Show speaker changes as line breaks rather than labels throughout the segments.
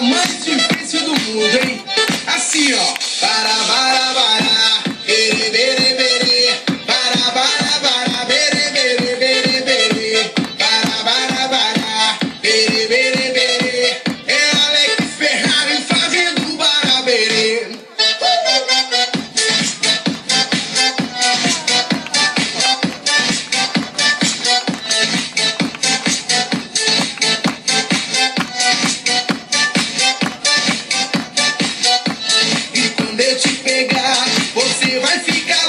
mais difícil do mundo, hein? Assim, ó. Para, bere, bere, bere. Para, bere, bere, bere, bere. Para, bere, bere, bere. É Alex Ferrari fazendo baraberê. E quando eu te pegar, você vai ficar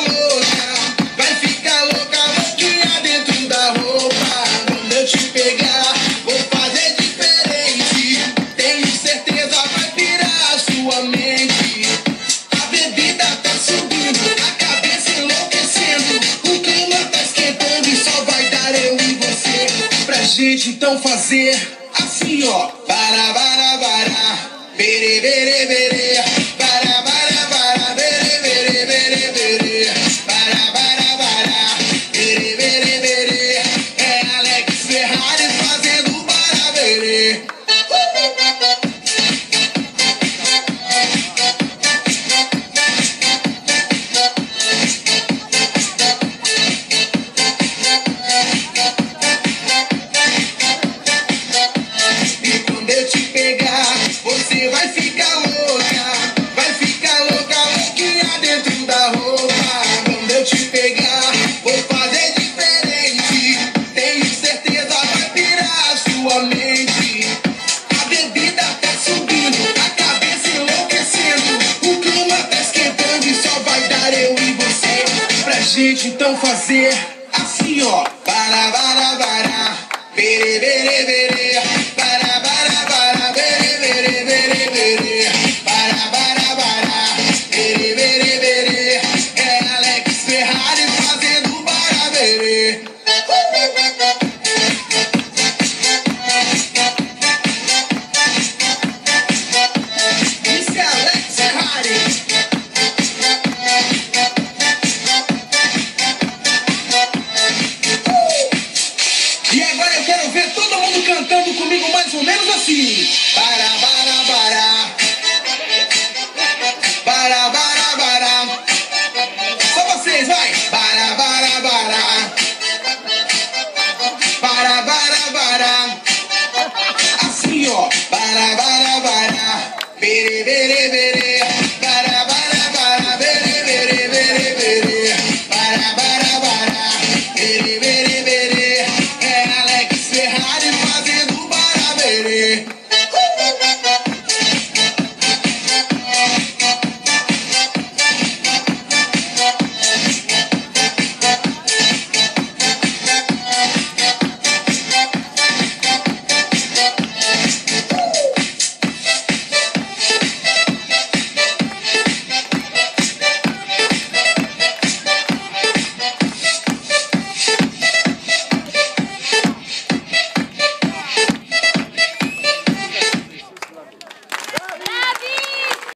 louca, louquinha dentro da roupa. Quando eu te pegar, vou fazer diferente. Tenho certeza vai virar a sua mente. A bebida tá subindo, a cabeça enlouquecendo. O clima tá esquentando e só vai dar eu e você. Pra gente então fazer assim, ó. Para, bere, bere, bere. Para, bere, bere, bere, bere. Para, bere, bere, bere. É Alex Ferrari fazendo baraberê. E quando eu te pegar, você vai ficar louca, louquinha dentro da roupa. Quando eu te pegar, vou fazer diferente. Tenho certeza vai virar a sua mente. A bebida tá subindo, a cabeça enlouquecendo. O clima tá esquentando e só vai dar eu e você. Pra gente então fazer assim, ó. Para, bere, bere, bere. Para, bere, bere, bere, bere. Para, bere, bere, bere. É Alex Ferrari fazendo baraberê. Isso é Alex Ferrari. E agora eu quero ver todo mundo cantando comigo mais ou menos assim. Para. Só vocês, vai. Para. Assim, ó. Para. Bere, bere, bere. Para, bere, bere, bere, bere. Para, bere, bere, bere. É Alex Ferrari